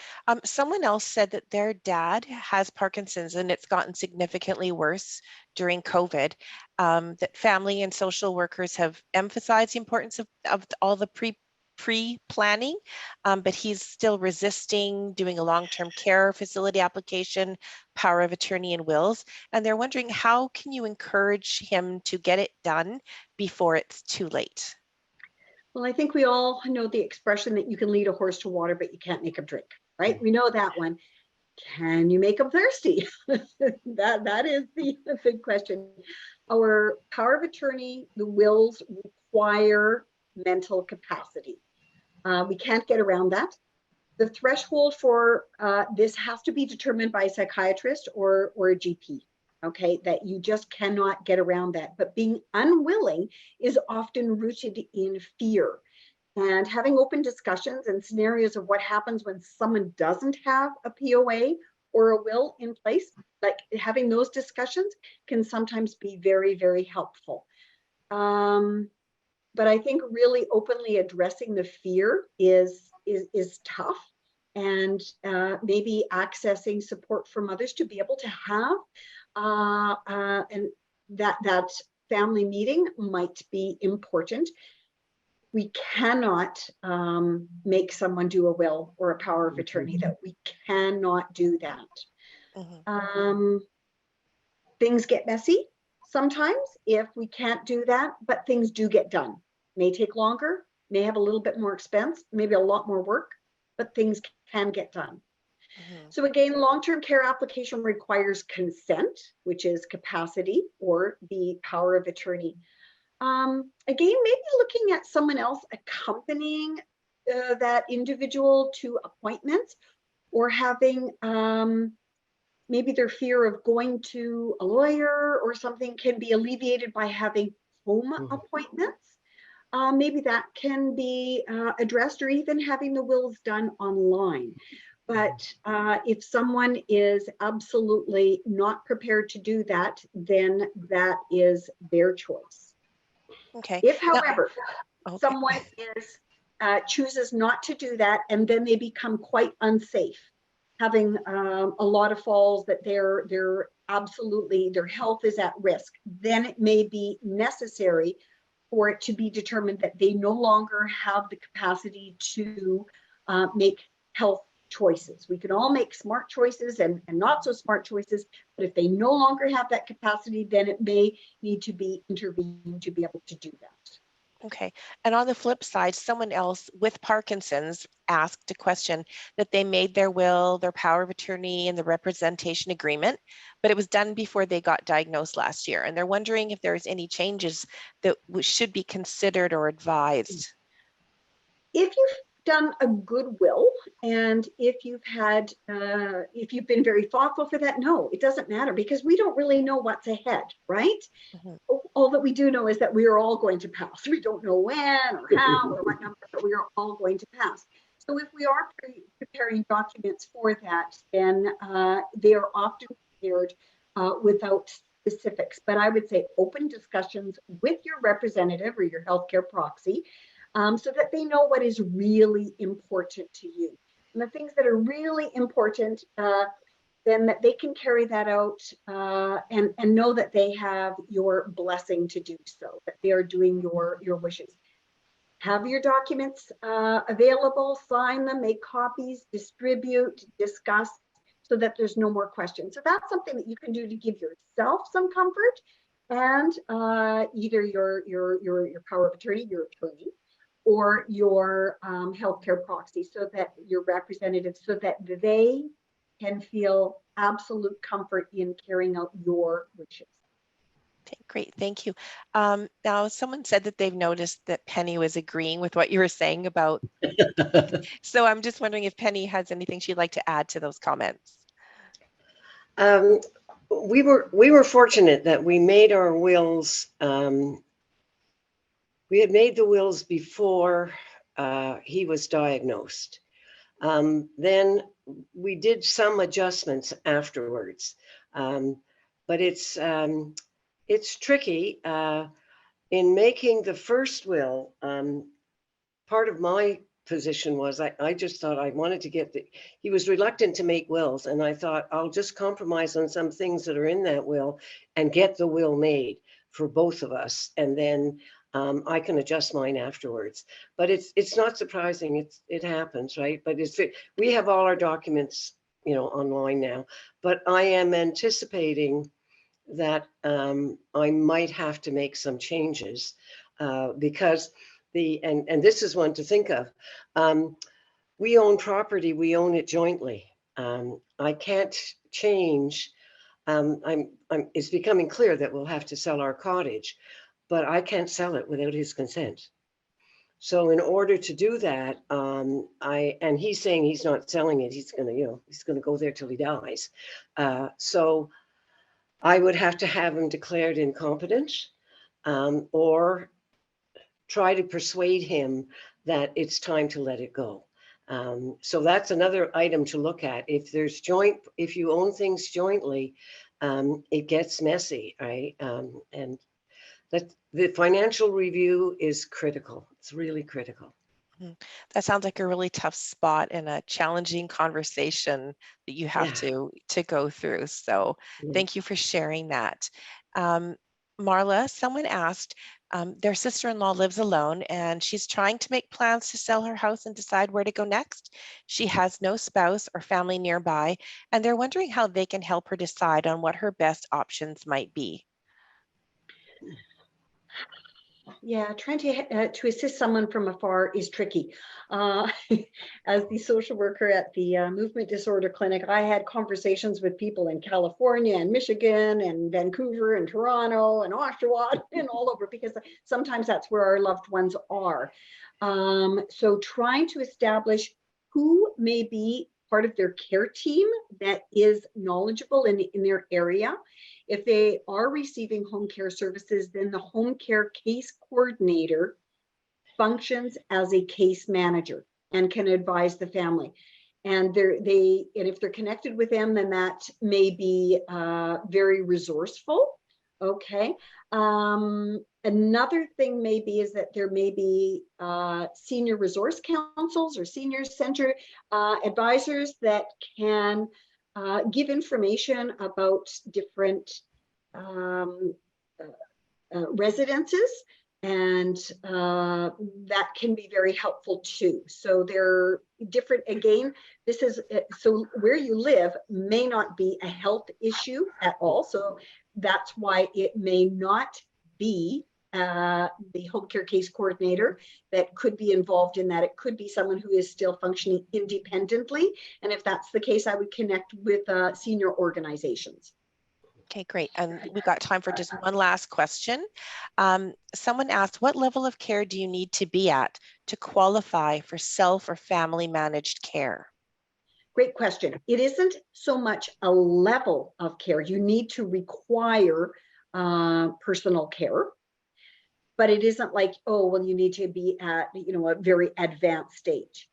Someone else said that their dad has Parkinson's and it's gotten significantly worse during COVID, that family and social workers have emphasized the importance of all the pre-planning, but he's still resisting doing a long-term care facility application, power of attorney and wills. And they're wondering, how can you encourage him to get it done before it's too late? Well, I think we all know the expression that you can lead a horse to water, but you can't make him drink, right? We know that one. Can you make him thirsty? that is the big question. Our power of attorney, the wills require mental capacity. We can't get around that. The threshold for this has to be determined by a psychiatrist or a GP. Okay, that you just cannot get around that. But being unwilling is often rooted in fear. And having open discussions and scenarios of what happens when someone doesn't have a POA or a will in place, like having those discussions can sometimes be very, very helpful. But I think really openly addressing the fear is tough, and maybe accessing support from others to be able to have and that family meeting might be important. We cannot make someone do a will or a power of attorney. That we cannot do that. Things get messy sometimes if we can't do that, but things do get done. May take longer, may have a little bit more expense, maybe a lot more work, but things can get done. So again, long-term care application requires consent, which is capacity or the power of attorney. Again, maybe looking at someone else accompanying that individual to appointments, or having maybe their fear of going to a lawyer or something can be alleviated by having home appointments. Maybe that can be addressed, or even having the wills done online. But if someone is absolutely not prepared to do that, then that is their choice. Okay. If, however, Okay. someone chooses not to do that, and then they become quite unsafe, having a lot of falls, that they're absolutely, their health is at risk, then it may be necessary for it to be determined that they no longer have the capacity to make health choices. We can all make smart choices and not so smart choices, but if they no longer have that capacity, then it may need to be intervened to be able to do that. Okay. And on the flip side, someone else with Parkinson's asked a question that they made their will, their power of attorney, and the representation agreement, but it was done before they got diagnosed last year. And they're wondering if there's any changes that should be considered or advised. If you've done a good will, and if you've had, if you've been very thoughtful for that, no, it doesn't matter, because we don't really know what's ahead, right? All that we do know is that we are all going to pass. We don't know when or how or what number, but we are all going to pass. So if we are preparing documents for that, then they are often prepared without specifics. But I would say open discussions with your representative or your healthcare proxy, so that they know what is really important to you. And the things that are really important, then that they can carry that out and know that they have your blessing to do so, that they are doing your wishes. Have your documents available, sign them, make copies, distribute, discuss, so that there's no more questions. So that's something that you can do to give yourself some comfort, and either your power of attorney, your attorney, or your healthcare proxy, so that your representative, so that they can feel absolute comfort in carrying out your wishes. Okay, great, thank you. Now, someone said that they've noticed that Penny was agreeing with what you were saying about. So I'm just wondering if Penny has anything she'd like to add to those comments. We were fortunate that we made our wills. We had made the wills before he was diagnosed. Then we did some adjustments afterwards, but it's tricky. in making the first will, part of my position was I just thought I wanted to get he was reluctant to make wills, and I thought I'll just compromise on some things that are in that will and get the will made for both of us, and then I can adjust mine afterwards. But it's not surprising. It happens, right? But we have all our documents, online now. But I am anticipating that I might have to make some changes because and this is one to think of. We own property. We own it jointly. I can't change. It's becoming clear that we'll have to sell our cottage, but I can't sell it without his consent. So in order to do that, and he's saying he's not selling it. He's gonna go there till he dies. So I would have to have him declared incompetent, or try to persuade him that it's time to let it go. So that's another item to look at. If you own things jointly, it gets messy, right? And that the financial review is critical. It's really critical. That sounds like a really tough spot and a challenging conversation that you have to go through. So thank you for sharing that. Marla, someone asked, their sister-in-law lives alone and she's trying to make plans to sell her house and decide where to go next. She has no spouse or family nearby, and they're wondering how they can help her decide on what her best options might be. Yeah, trying to assist someone from afar is tricky. As the social worker at the Movement Disorder Clinic, I had conversations with people in California and Michigan and Vancouver and Toronto and Oshawa and all over, because sometimes that's where our loved ones are. So trying to establish who may be part of their care team that is knowledgeable in their area. If they are receiving home care services, then the home care case coordinator functions as a case manager and can advise the family. And if they're connected with them, then that may be very resourceful. Okay. Another thing maybe is that there may be senior resource councils or senior center advisors that can give information about different residences, and that can be very helpful too. So they're different. Again, this is so where you live may not be a health issue at all. So that's why it may not be the home care case coordinator that could be involved in that. It could be someone who is still functioning independently. And if that's the case, I would connect with senior organizations. Okay, great. And we've got time for just one last question. Someone asked, what level of care do you need to be at to qualify for self or family managed care? Great question. It isn't so much a level of care. You need to require personal care, but it isn't like, oh, well, you need to be at, a very advanced stage.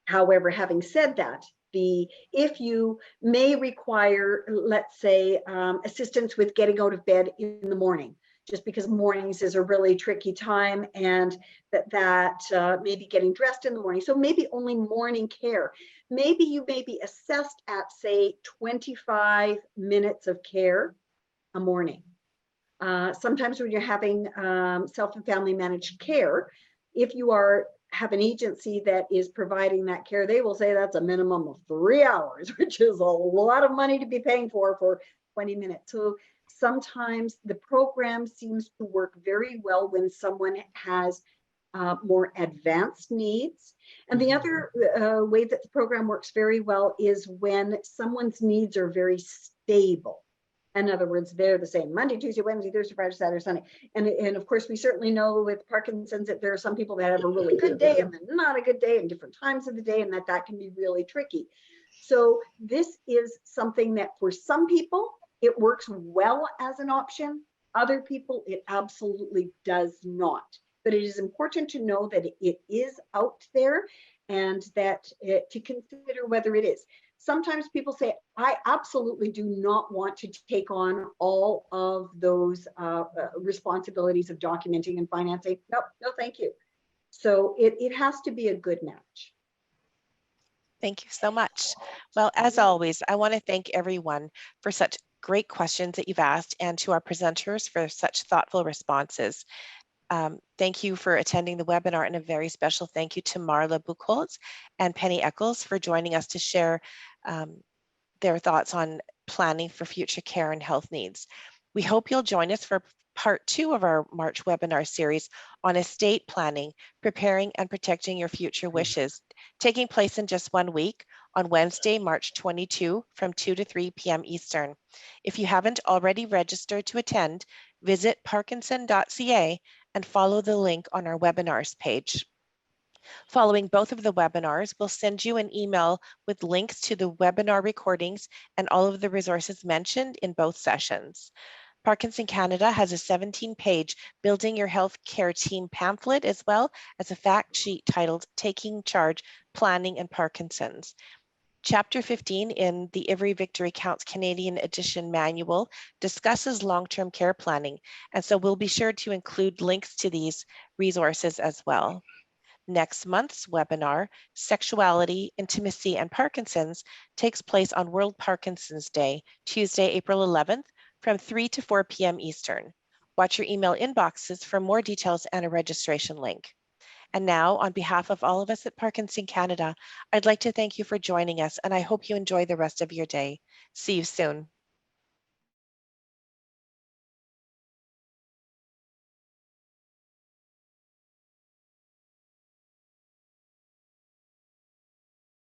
However, having said that, if you may require, let's say, assistance with getting out of bed in the morning, just because mornings is a really tricky time, and that maybe getting dressed in the morning. So maybe only morning care. Maybe you may be assessed at, say, 25 minutes of care a morning. Sometimes when you're having self and family managed care, if you have an agency that is providing that care, they will say that's a minimum of 3 hours, which is a lot of money to be paying for 20 minutes. So sometimes the program seems to work very well when someone has more advanced needs. And the other way that the program works very well is when someone's needs are very stable. In other words, they're the same Monday, Tuesday, Wednesday, Thursday, Friday, Saturday, Sunday. And of course, we certainly know with Parkinson's that there are some people that have a really good day and then not a good day and different times of the day, and that can be really tricky. So this is something that for some people, it works well as an option. Other people, it absolutely does not. But it is important to know that it is out there, and that to consider whether it is. sometimes people say, I absolutely do not want to take on all of those responsibilities of documenting and financing. Nope, no, thank you. So it has to be a good match. Thank you so much. Well, as always, I want to thank everyone for such great questions that you've asked, and to our presenters for such thoughtful responses. Thank you for attending the webinar, and a very special thank you to Marla Buchholz and Penny Eccles for joining us to share their thoughts on planning for future care and health needs. We hope you'll join us for part 2 of our March webinar series on estate planning, preparing and protecting your future wishes, taking place in just 1 week on Wednesday, March 22 from 2 to 3 p.m. Eastern. If you haven't already registered to attend, visit parkinson.ca and follow the link on our webinars page. Following both of the webinars, we'll send you an email with links to the webinar recordings and all of the resources mentioned in both sessions. Parkinson Canada has a 17-page Building Your Healthcare Team pamphlet, as well as a fact sheet titled Taking Charge, Planning and Parkinson's. Chapter 15 in the Every Victory Counts Canadian Edition manual discusses long-term care planning, and so we'll be sure to include links to these resources as well. Next month's webinar, Sexuality, Intimacy, and Parkinson's, takes place on World Parkinson's Day, Tuesday, April 11th, from 3 to 4 p.m. Eastern. Watch your email inboxes for more details and a registration link. And now, on behalf of all of us at Parkinson Canada, I'd like to thank you for joining us, and I hope you enjoy the rest of your day. See you soon.